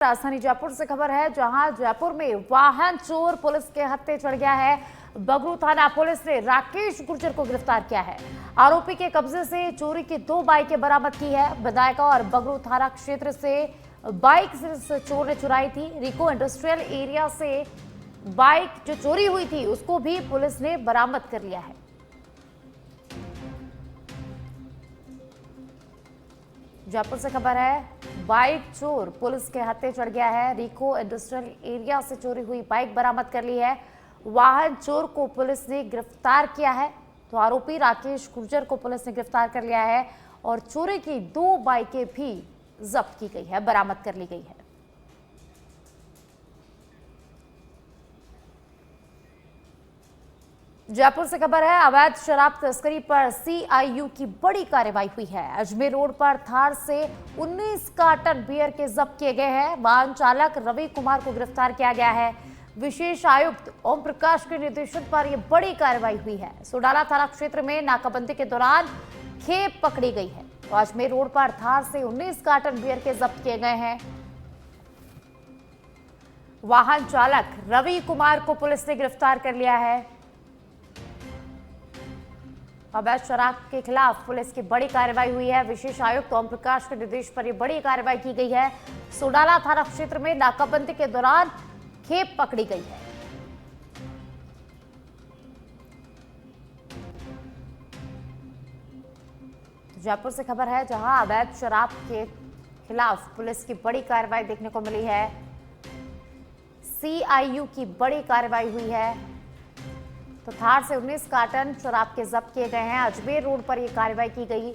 राजधानी जयपुर से खबर है, जहां जयपुर में वाहन चोर पुलिस के हत्थे चढ़ गया है। बगरू थाना पुलिस ने राकेश गुर्जर को गिरफ्तार किया है। आरोपी के कब्जे से चोरी की 2 बाइकें बरामद की है। विधायका और बगरू थाना क्षेत्र से बाइक से चोर ने चुराई थी। रिको इंडस्ट्रियल एरिया से बाइक जो चोरी हुई थी उसको भी पुलिस ने बरामद कर लिया है। जयपुर से खबर है, बाइक चोर पुलिस के हत्थे चढ़ गया है। रिको इंडस्ट्रियल एरिया से चोरी हुई बाइक बरामद कर ली है। वाहन चोर को पुलिस ने गिरफ्तार किया है। तो आरोपी राकेश गुर्जर को पुलिस ने गिरफ्तार कर लिया है और चोरी की 2 बाइकें भी जब्त की गई है, बरामद कर ली गई है। जयपुर से खबर है, अवैध शराब तस्करी पर सीआईयू की बड़ी कार्रवाई हुई है। अजमेर रोड पर थार से 19 कार्टन बियर के जब्त किए गए हैं। वाहन चालक रवि कुमार को गिरफ्तार किया गया है। विशेष आयुक्त ओम प्रकाश के निर्देशन पर यह बड़ी कार्रवाई हुई है। सोडाला थाना क्षेत्र में नाकाबंदी के दौरान खेप पकड़ी गई है। तो अजमेर रोड पर थार से 19 कार्टन बियर के जब्त किए गए हैं। वाहन चालक रवि कुमार को पुलिस ने गिरफ्तार कर लिया है। अवैध शराब के खिलाफ पुलिस की बड़ी कार्रवाई हुई है। विशेष आयुक्त ओम प्रकाश के निर्देश पर यह बड़ी कार्रवाई की गई है। सोडाला थाना क्षेत्र में नाकाबंदी के दौरान खेप पकड़ी गई है। जयपुर से खबर है, जहां अवैध शराब के खिलाफ पुलिस की बड़ी कार्रवाई देखने को मिली है। सीआईयू की बड़ी कार्रवाई हुई है। तो थार से 19 कार्टन शराब के जब्त किए गए हैं। अजमेर रोड पर यह कार्रवाई की गई।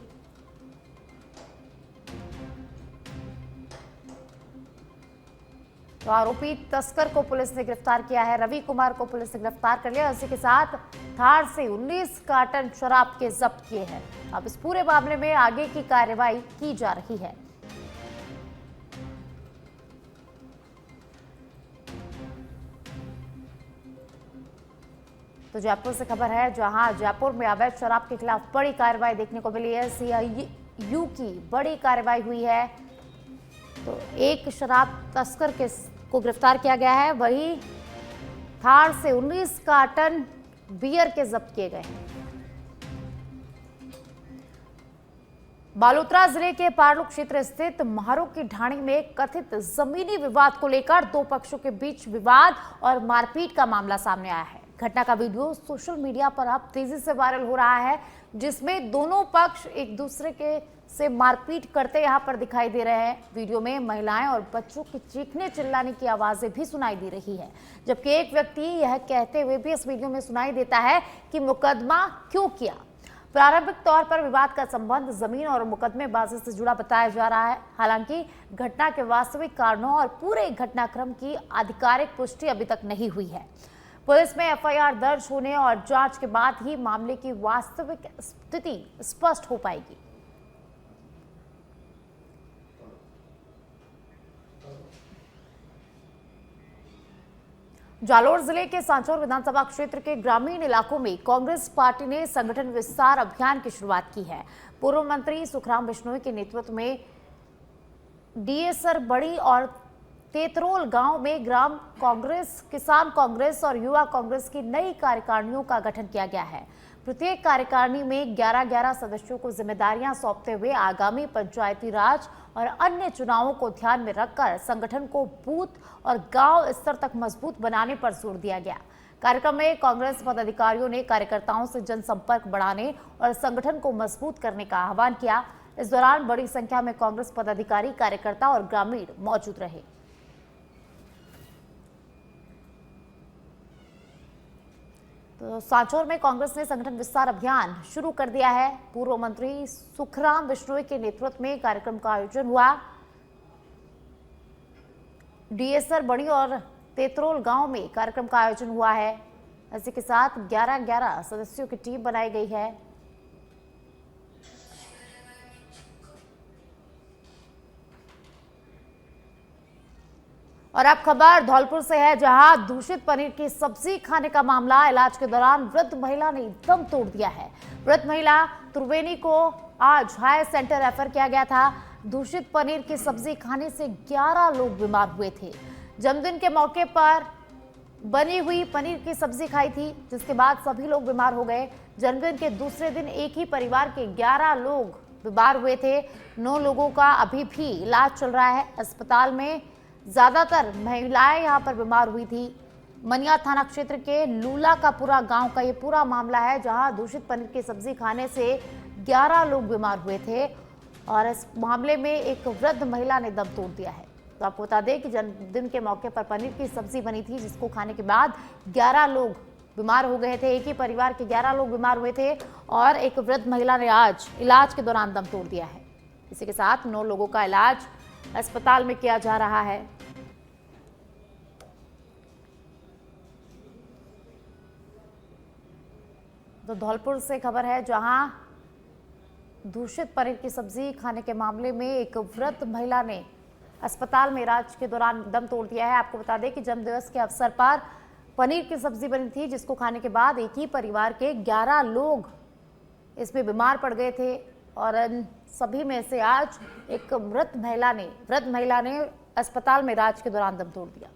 तो आरोपी तस्कर को पुलिस ने गिरफ्तार किया है। रवि कुमार को पुलिस ने गिरफ्तार कर लिया। इसी के साथ थार से 19 कार्टन शराब के जब्त किए हैं। अब इस पूरे मामले में आगे की कार्रवाई की जा रही है। तो जयपुर से खबर है, जहां जयपुर में अवैध शराब के खिलाफ बड़ी कार्रवाई देखने को मिली है। सीआईयू की बड़ी कार्रवाई हुई है। तो एक शराब तस्कर को गिरफ्तार किया गया है। वहीं थार से 19 कार्टन बियर के जब्त किए गए हैं। बालोतरा जिले के पारलू क्षेत्र स्थित महारू की ढाणी में कथित जमीनी विवाद को लेकर 2 पक्षों के बीच विवाद और मारपीट का मामला सामने आया है। घटना का वीडियो सोशल मीडिया पर अब तेजी से वायरल हो रहा है, जिसमें दोनों पक्ष एक दूसरे के से मारपीट करते यहां पर दिखाई दे रहे हैं। वीडियो में महिलाएं और बच्चों की चीखने चिल्लाने की आवाजें भी सुनाई दे रही है, जबकि एक व्यक्ति यह कहते हुए भी इस वीडियो में सुनाई देता है कि मुकदमा क्यों किया। प्रारंभिक तौर पर विवाद का संबंध जमीन और मुकदमेबाजी से जुड़ा बताया जा रहा है। हालांकि घटना के वास्तविक कारणों और पूरे घटनाक्रम की आधिकारिक पुष्टि अभी तक नहीं हुई है। पुलिस में एफआईआर दर्ज होने और जांच के बाद ही मामले की वास्तविक स्थिति स्पष्ट हो पाएगी। जालोर जिले के सांचौर विधानसभा क्षेत्र के ग्रामीण इलाकों में कांग्रेस पार्टी ने संगठन विस्तार अभियान की शुरुआत की है। पूर्व मंत्री सुखराम बिश्नोई के नेतृत्व में डीएसर बड़ी और तेतरोल गांव में ग्राम कांग्रेस, किसान कांग्रेस और युवा कांग्रेस की नई कार्यकारिणियों का गठन किया गया है। प्रत्येक कार्यकारिणी में 11-11 सदस्यों को जिम्मेदारियां सौंपते हुए आगामी पंचायती राज और अन्य चुनावों को ध्यान में रखकर संगठन को बूथ और गांव स्तर तक मजबूत बनाने पर जोर दिया गया। कार्यक्रम में कांग्रेस पदाधिकारियों ने कार्यकर्ताओं से जनसंपर्क बढ़ाने और संगठन को मजबूत करने का आह्वान किया। इस दौरान बड़ी संख्या में कांग्रेस पदाधिकारी, कार्यकर्ता और ग्रामीण मौजूद रहे। तो सांचौर में कांग्रेस ने संगठन विस्तार अभियान शुरू कर दिया है। पूर्व मंत्री सुखराम बिश्नोई के नेतृत्व में कार्यक्रम का आयोजन हुआ। डीएसर बड़ी और तेतरोल गांव में कार्यक्रम का आयोजन हुआ है। इसी के साथ 11-11 सदस्यों की टीम बनाई गई है। और अब खबर धौलपुर से है, जहां दूषित पनीर की सब्जी खाने का मामला। इलाज के दौरान वृद्ध महिला ने दम तोड़ दिया है। वृद्ध महिला त्रिवेणी को आज हायर सेंटर रेफर किया गया था। दूषित पनीर की सब्जी खाने से 11 लोग बीमार हुए थे। जन्मदिन के मौके पर बनी हुई पनीर की सब्जी खाई थी, जिसके बाद सभी लोग बीमार हो गए। जन्मदिन के दूसरे दिन एक ही परिवार के 11 लोग बीमार हुए थे। 9 लोगों का अभी भी इलाज चल रहा है अस्पताल में। ज्यादातर महिलाएं यहां पर बीमार हुई थी। मनिया थाना क्षेत्र के लूला का पूरा गांव का ये पूरा मामला है, जहां दूषित पनीर की सब्जी खाने से 11 लोग बीमार हुए थे और इस मामले में एक वृद्ध महिला ने दम तोड़ दिया है। तो आपको बता दें कि जन्मदिन के मौके पर पनीर की सब्जी बनी थी, जिसको खाने के बाद 11 लोग बीमार हो गए थे। एक ही परिवार के 11 लोग बीमार हुए थे और एक वृद्ध महिला ने आज इलाज के दौरान दम तोड़ दिया है। इसी के साथ 9 लोगों का इलाज अस्पताल में किया जा रहा है। तो धौलपुर से खबर है, जहां दूषित पनीर की सब्जी खाने के मामले में एक वृद्ध महिला ने अस्पताल में इलाज के दौरान दम तोड़ दिया है। आपको बता दें कि जन्मदिवस के अवसर पर पनीर की सब्जी बनी थी, जिसको खाने के बाद एक ही परिवार के 11 लोग इसमें बीमार पड़ गए थे और सभी में से आज एक वृद्ध महिला ने अस्पताल में इलाज के दौरान दम तोड़ दिया।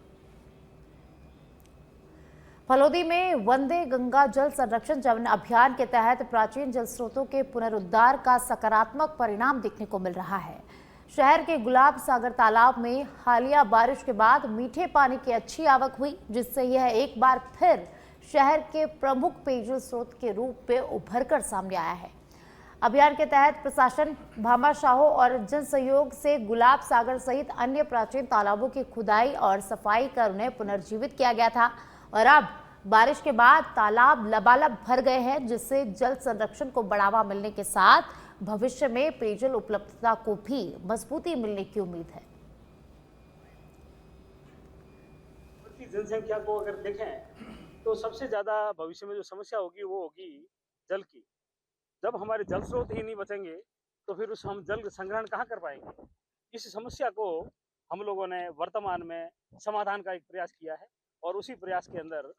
फलोदी में वंदे गंगा जल संरक्षण जन अभियान के तहत प्राचीन जल स्रोतों के पुनरुद्धार का सकारात्मक परिणाम देखने को मिल रहा है। शहर के गुलाब सागर तालाब में हालिया बारिश के बाद मीठे पानी की अच्छी आवक हुई, जिससे यह एक बार फिर शहर के प्रमुख पेयजल स्रोत के रूप में उभर कर सामने आया है। अभियान के तहत प्रशासन, भामाशाहों और जन सहयोग से गुलाब सागर सहित अन्य प्राचीन तालाबों की खुदाई और सफाई कर उन्हें पुनर्जीवित किया गया था और अब बारिश के बाद तालाब लबालब भर गए हैं, जिससे जल संरक्षण को बढ़ावा मिलने के साथ भविष्य में पेयजल उपलब्धता को भी मजबूती मिलने की उम्मीद है। जनसंख्या को अगर देखें तो सबसे ज्यादा भविष्य में जो समस्या होगी वो होगी जल की। जब हमारे जल स्रोत ही नहीं बचेंगे तो फिर हम जल संग्रहण कहाँ कर पाएंगे। इस समस्या को हम लोगों ने वर्तमान में समाधान का एक प्रयास किया है और उसी प्रयास के अंदर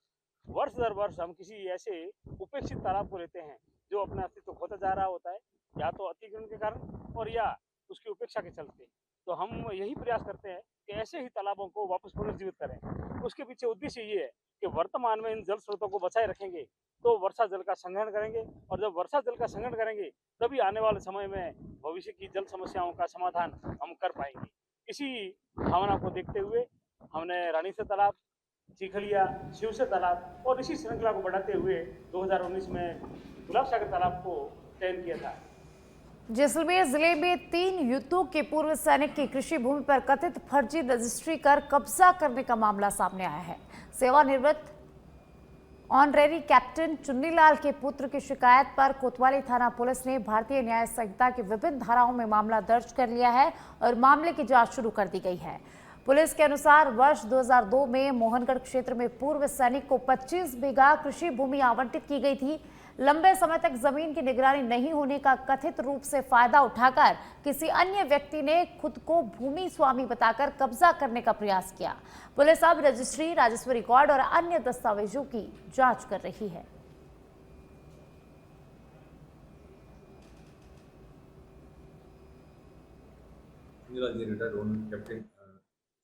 वर्ष दर वर्ष हम किसी ऐसे उपेक्षित तालाब को लेते हैं जो अपना अस्तित्व खोता जा रहा होता है, या तो अतिक्रमण के कारण और या उसकी उपेक्षा के चलते। तो हम यही प्रयास करते हैं कि ऐसे ही तालाबों को वापस पुनर्जीवित करें। उसके पीछे उद्देश्य ये है कि वर्तमान में इन जल स्रोतों को बचाए रखेंगे तो वर्षा जल का संग्रहण करेंगे और जब वर्षा जल का संग्रहण करेंगे तभी आने वाले समय में भविष्य की जल समस्याओं का समाधान हम कर पाएंगे। इसी भावना को देखते हुए हमने रानी से तालाब, चिखलिया, शिव से तालाब और इसी श्रृंखला को बढ़ाते हुए 2019 में गुलाब सागर तालाब को चयन किया था। जैसलमेर जिले में 3 युद्धों के पूर्व सैनिक की कृषि भूमि पर कथित फर्जी रजिस्ट्री कर कब्जा करने का मामला सामने आया है। सेवानिवृत्त ऑनरेरी कैप्टन चुन्नीलाल के पुत्र की शिकायत पर कोतवाली थाना पुलिस ने भारतीय न्याय संहिता की विभिन्न धाराओं में मामला दर्ज कर लिया है और मामले की जांच शुरू कर दी गई है। पुलिस के अनुसार वर्ष 2002 में मोहनगढ़ क्षेत्र में पूर्व सैनिक को 25 बीघा कृषि भूमि आवंटित की गई थी। लंबे समय तक जमीन की निगरानी नहीं होने का कथित रूप से फायदा उठाकर किसी अन्य व्यक्ति ने खुद को भूमि स्वामी बताकर कब्जा करने का प्रयास किया। पुलिस अब रजिस्ट्री, राजस्व रिकॉर्ड और अन्य दस्तावेजों की जांच कर रही है।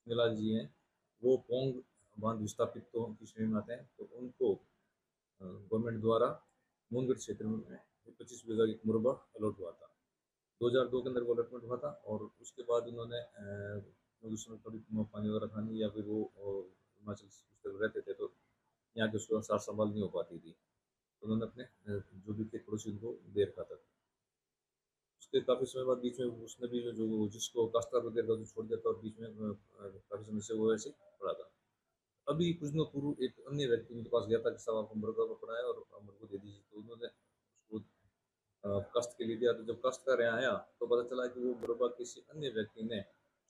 नीलाल जी हैं, वो पोंग बांध विस्थापितों की श्रेणी में आते हैं। तो उनको गवर्नमेंट द्वारा मोहनगढ़ क्षेत्र में 25 बीघा की मुरबा अलॉट हुआ था। 2002 के अंदर वो अलॉटमेंट हुआ था और उसके बाद उन्होंने थोड़ी पानी वगैरह खानी या फिर वो हिमाचल रहते थे तो यहाँ के उसको सार संभाल नहीं हो पाती थी, तो उन्होंने अपने जो भी थे पड़ोसी उनको दे रखा था। उसके काफ़ी समय बाद बीच में उसने भी जो जिसको काश्तकार वगैरह छोड़ दिया था और बीच में काफ़ी समय से वो ऐसे पड़ा था। अभी कुछ दिनों पूर्व एक अन्य व्यक्ति उनके पास गया था कि साहब आपको मुर्गा पकड़ा है और मुर्गा दे दीजिए, तो उन्होंने उसको काश्त के लिए दिया। तो जब काश्तकार यहाँ आया तो पता चला कि वो मुर्गा किसी अन्य व्यक्ति ने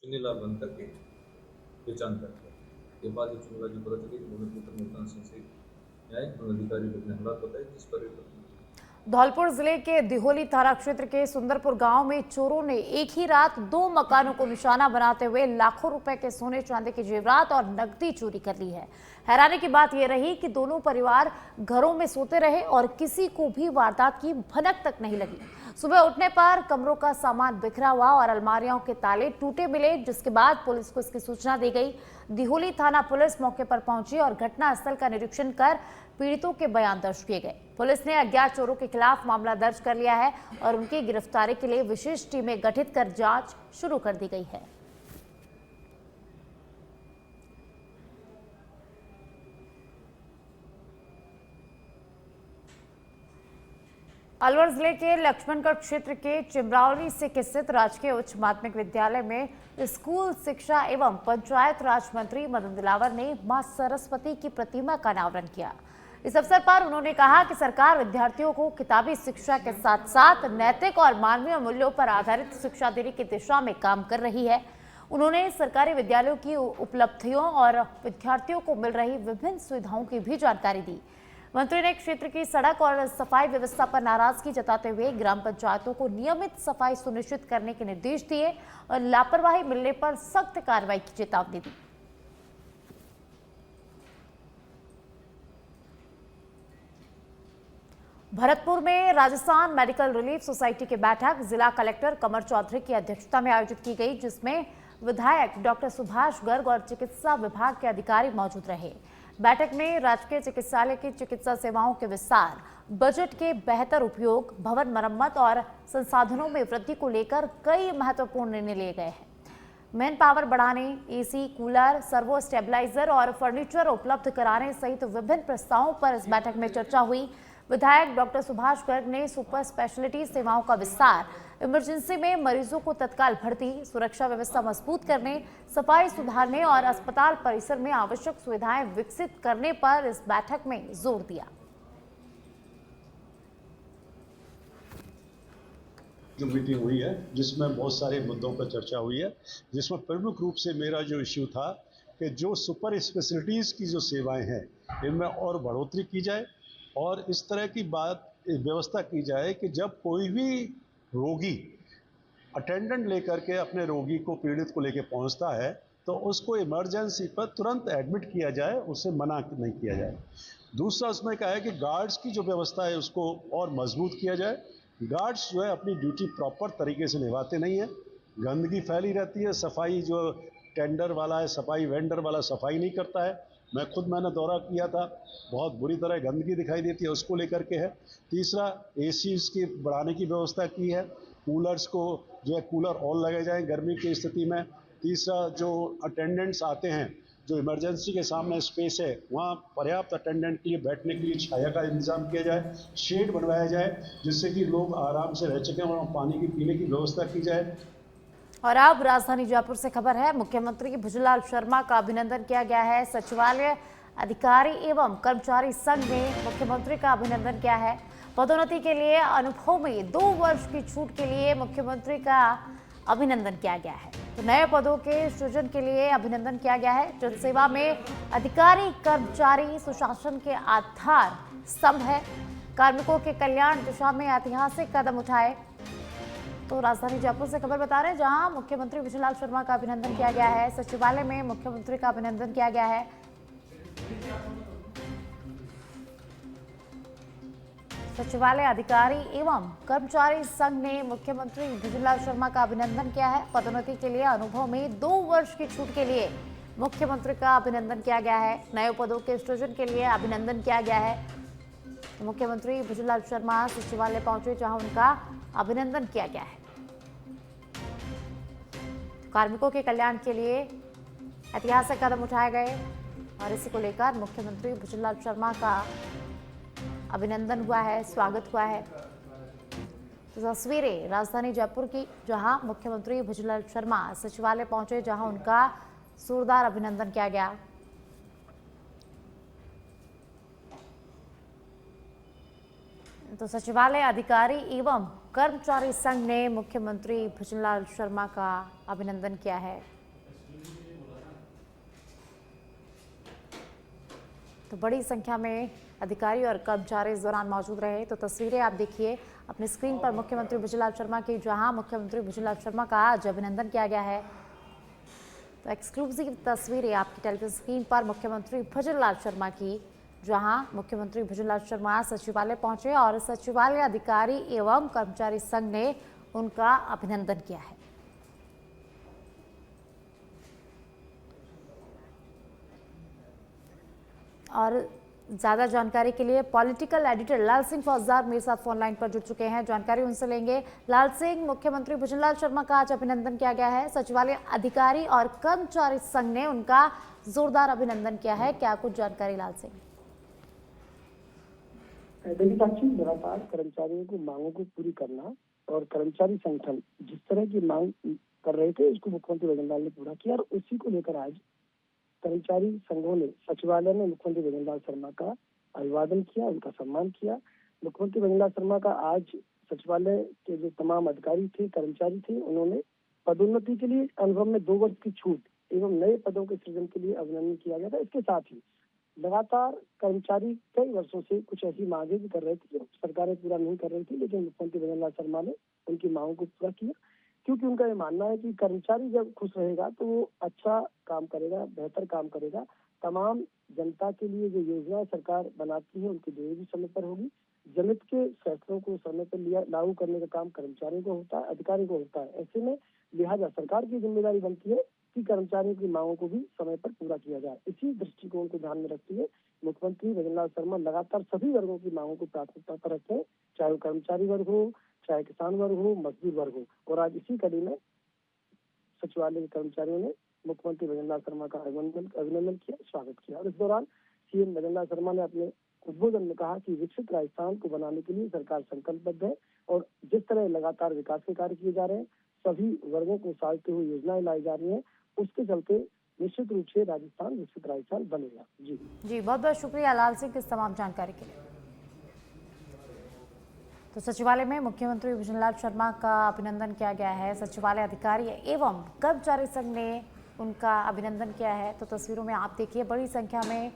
चुन्नीलाल बन करके पहचान कर दिया। के बाद जब चुन्नीलाल जी पता चली उन्होंने पुत्र मुल्तान सिंह से न्यायिक अधिकारी को अपने हालात बताए, जिस पर धौलपुर जिले के दिहोली थाना क्षेत्र के सुंदरपुर गांव में चोरों ने एक ही रात 2 मकानों को निशाना बनाते हुए लाखों रुपए के सोने चांदी के जेवरात और नकदी चोरी कर ली है। हैरानी की बात यह रही कि दोनों परिवार घरों में सोते रहे और किसी को भी वारदात की भनक तक नहीं लगी। सुबह उठने पर कमरों का सामान बिखरा हुआ और अलमारियों के ताले टूटे मिले, जिसके बाद पुलिस को इसकी सूचना दी गई। दिहोली थाना पुलिस मौके पर पहुंची और घटना स्थल का निरीक्षण कर पीड़ितों के बयान दर्ज किए गए। पुलिस ने अज्ञात चोरों के खिलाफ मामला दर्ज कर लिया है और उनकी गिरफ्तारी के लिए विशेष टीमें गठित कर जांच शुरू कर दी गई है। अलवर जिले के लक्ष्मणगढ़ क्षेत्र के चिमरावली से स्थित राजकीय उच्च माध्यमिक विद्यालय में स्कूल शिक्षा एवं पंचायत राज मंत्री मदन दिलावर ने मां सरस्वती की प्रतिमा का अनावरण किया। इस अवसर पर उन्होंने कहा कि सरकार विद्यार्थियों को किताबी शिक्षा के साथ साथ नैतिक और मानवीय मूल्यों पर आधारित शिक्षा देने की दिशा में काम कर रही है। उन्होंने सरकारी विद्यालयों की उपलब्धियों और विद्यार्थियों को मिल रही विभिन्न सुविधाओं की भी जानकारी दी। मंत्री ने क्षेत्र की सड़क और सफाई व्यवस्था पर नाराजगी जताते हुए ग्राम पंचायतों को नियमित सफाई सुनिश्चित करने के निर्देश दिए और लापरवाही मिलने पर सख्त कार्रवाई की चेतावनी दी। भरतपुर में राजस्थान मेडिकल रिलीफ सोसाइटी की बैठक जिला कलेक्टर कमर चौधरी की अध्यक्षता में आयोजित की गई, जिसमें विधायक डॉक्टर सुभाष गर्ग और चिकित्सा विभाग के अधिकारी मौजूद रहे। बैठक में राजकीय चिकित्सालय की चिकित्सा सेवाओं के विस्तार, बजट के बेहतर उपयोग, भवन मरम्मत और संसाधनों में वृद्धि को लेकर कई महत्वपूर्ण निर्णय लिए गए हैं। मैन पावर बढ़ाने, एसी, कूलर, सर्वो स्टेबलाइजर और फर्नीचर उपलब्ध कराने सहित विभिन्न प्रस्तावों पर इस बैठक में चर्चा हुई। विधायक डॉक्टर सुभाष गर्ग ने सुपर स्पेशलिटी सेवाओं का विस्तार, इमरजेंसी में मरीजों को तत्काल भर्ती, सुरक्षा व्यवस्था मजबूत करने, सफाई सुधारने और अस्पताल परिसर में आवश्यक सुविधाएं विकसित करने पर इस बैठक में जोर दिया। जो मीटिंग हुई है जिसमें बहुत सारे मुद्दों पर चर्चा हुई है, जिसमें प्रमुख रूप से मेरा जो इश्यू था कि जो सुपर स्पेशलिटीज़ की जो सेवाएं हैं इनमें और बढ़ोतरी की जाए और इस तरह की व्यवस्था की जाए कि जब कोई भी रोगी अटेंडेंट लेकर के अपने रोगी को, पीड़ित को लेकर पहुंचता है तो उसको इमरजेंसी पर तुरंत एडमिट किया जाए, उसे मना नहीं किया जाए। दूसरा उसमें क्या है कि गार्ड्स की जो व्यवस्था है उसको और मजबूत किया जाए। गार्ड्स जो है अपनी ड्यूटी प्रॉपर तरीके से निभाते नहीं है, गंदगी फैली रहती है, सफाई जो टेंडर वाला है, सफाई वेंडर वाला सफाई नहीं करता है। मैंने दौरा किया था, बहुत बुरी तरह गंदगी दिखाई देती है, उसको लेकर के है। तीसरा एसीज की बढ़ाने की व्यवस्था की है, कूलर्स को जो है कूलर और लगाए जाएं गर्मी की स्थिति में। तीसरा जो अटेंडेंट्स आते हैं, जो इमरजेंसी के सामने स्पेस है वहाँ पर्याप्त अटेंडेंट के लिए बैठने के लिए छाया का इंतजाम किया जाए, शेड बनवाया जाए जिससे कि लोग आराम से रह सकें और पानी की पीने की व्यवस्था की जाए। और अब राजधानी जयपुर से खबर है, मुख्यमंत्री भुजलाल शर्मा का अभिनंदन किया गया है। सचिवालय अधिकारी एवं कर्मचारी संघ ने मुख्यमंत्री का अभिनंदन किया है। पदोन्नति के लिए अनुभव में 2 वर्ष की छूट के लिए मुख्यमंत्री का अभिनंदन किया गया है। तो नए पदों के सृजन के लिए अभिनंदन किया गया है। जन सेवा में अधिकारी कर्मचारी सुशासन के आधार स्तंभ है। कार्मिकों के कल्याण दिशा में ऐतिहासिक कदम उठाए। तो राजधानी जयपुर से खबर बता रहे हैं, जहां मुख्यमंत्री भुजलाल शर्मा का अभिनंदन किया गया है। सचिवालय में मुख्यमंत्री का अभिनंदन किया गया है। सचिवालय अधिकारी एवं कर्मचारी संघ ने मुख्यमंत्री भुजलाल शर्मा का अभिनंदन किया है। पदोन्नति के लिए अनुभव में 2 वर्ष की छूट के लिए मुख्यमंत्री का अभिनंदन किया गया है। नए पदों के सृजन के लिए अभिनंदन किया गया है। मुख्यमंत्री भुजलाल शर्मा सचिवालय पहुंचे, जहां उनका अभिनंदन किया गया है। कार्मिकों के कल्याण के लिए ऐतिहासिक कदम उठाए गए और इसी को लेकर मुख्यमंत्री भुजलाल शर्मा का अभिनंदन हुआ है, स्वागत हुआ है। तो तस्वीरें राजधानी जयपुर की, जहां मुख्यमंत्री भुजलाल शर्मा सचिवालय पहुंचे, जहां उनका जोरदार अभिनंदन किया गया। तो सचिवालय अधिकारी एवं कर्मचारी संघ ने मुख्यमंत्री भुजलाल शर्मा का अभिनंदन किया है। तो बड़ी संख्या में अधिकारी और कर्मचारी इस दौरान मौजूद रहे। तो तस्वीरें आप देखिए अपनी स्क्रीन पर मुख्यमंत्री भुजलाल शर्मा की, जहां मुख्यमंत्री भुजलाल शर्मा का आज अभिनंदन किया गया है। तो एक्सक्लूसिव तस्वीरें आपकी टेलीविजन स्क्रीन पर मुख्यमंत्री भुजलाल शर्मा की, जहां मुख्यमंत्री भुजनलाल शर्मा सचिवालय पहुंचे और सचिवालय अधिकारी एवं कर्मचारी संघ ने उनका अभिनंदन किया है। और ज्यादा जानकारी के लिए पॉलिटिकल एडिटर लाल सिंह फौजदार मेरे साथ फोन लाइन पर जुड़ चुके हैं, जानकारी उनसे लेंगे। लाल सिंह, मुख्यमंत्री भुजनलाल शर्मा का आज अभिनंदन किया गया है, सचिवालय अधिकारी और कर्मचारी संघ ने उनका जोरदार अभिनंदन किया है, क्या कुछ जानकारी लाल सिंह? देखिए साक्षी, लगातार कर्मचारियों की मांगों को पूरी करना और कर्मचारी संगठन जिस तरह की मांग कर रहे थे उसको मुख्यमंत्री भुजनलाल ने पूरा किया और उसी को लेकर आज कर्मचारी संघों ने सचिवालय में मुख्यमंत्री भुजनलाल शर्मा का अभिवादन किया, उनका सम्मान किया। मुख्यमंत्री भुजनलाल शर्मा का आज सचिवालय के जो तमाम अधिकारी थे, कर्मचारी थे, उन्होंने पदोन्नति के लिए अनुभव में 2 वर्ष की छूट एवं नए पदों के सृजन के लिए अभिनंदन किया गया था। इसके साथ ही लगातार कर्मचारी कई वर्षों से कुछ ऐसी मांगे भी कर रहे थे जो सरकारें पूरा नहीं कर रही थी, लेकिन मुख्यमंत्री भुजनलाल शर्मा ने उनकी मांगों को पूरा किया, क्योंकि उनका ये मानना है कि कर्मचारी जब खुश रहेगा तो वो अच्छा काम करेगा, बेहतर काम करेगा। तमाम जनता के लिए जो योजनाएं सरकार बनाती है उनकी डिलीवरी समय पर होगी। जनहित के फैसलों को समय पर लागू करने का काम कर्मचारियों को होता है, अधिकारी को होता है। ऐसे में लिहाजा सरकार की जिम्मेदारी बनती है कि कर्मचारियों की मांगों को भी समय पर पूरा किया जाए। इसी दृष्टिकोण को ध्यान में रखते हुए मुख्यमंत्री भुजनलाल शर्मा लगातार सभी वर्गों की मांगों को प्राथमिकता पर रखते हैं, चाहे वो कर्मचारी वर्ग हो, चाहे किसान वर्ग हो, मजदूर वर्ग हो। और आज इसी कड़ी में सचिवालय के कर्मचारियों ने मुख्यमंत्री भुजनलाल शर्मा का अभिनंदन किया, स्वागत किया। और इस दौरान सीएम भुजनलाल शर्मा ने अपने उद्बोधन में कहा कि विकसित राजस्थान को बनाने के लिए सरकार संकल्पबद्ध है और जिस तरह लगातार विकास के कार्य किए जा रहे हैं, सभी वर्गों को साधते हुए योजनाएं लाई जा रही हैं, उसके चलते निश्चित रूप से राजस्थान विकसित राजस्थान बनेगा। जी बहुत बहुत शुक्रिया लाल सिंह इस तमाम जानकारी के लिए। तो सचिवालय में मुख्यमंत्री भुजनलाल शर्मा का अभिनंदन किया गया है, सचिवालय अधिकारी एवं कर्मचारी संघ ने उनका अभिनंदन किया है। तो तस्वीरों में आप देखिए बड़ी संख्या में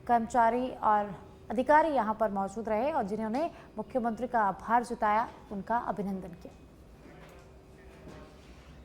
कर्मचारी और अधिकारी यहां पर मौजूद रहे और जिन्होंने मुख्यमंत्री का आभार जताया, उनका अभिनंदन किया।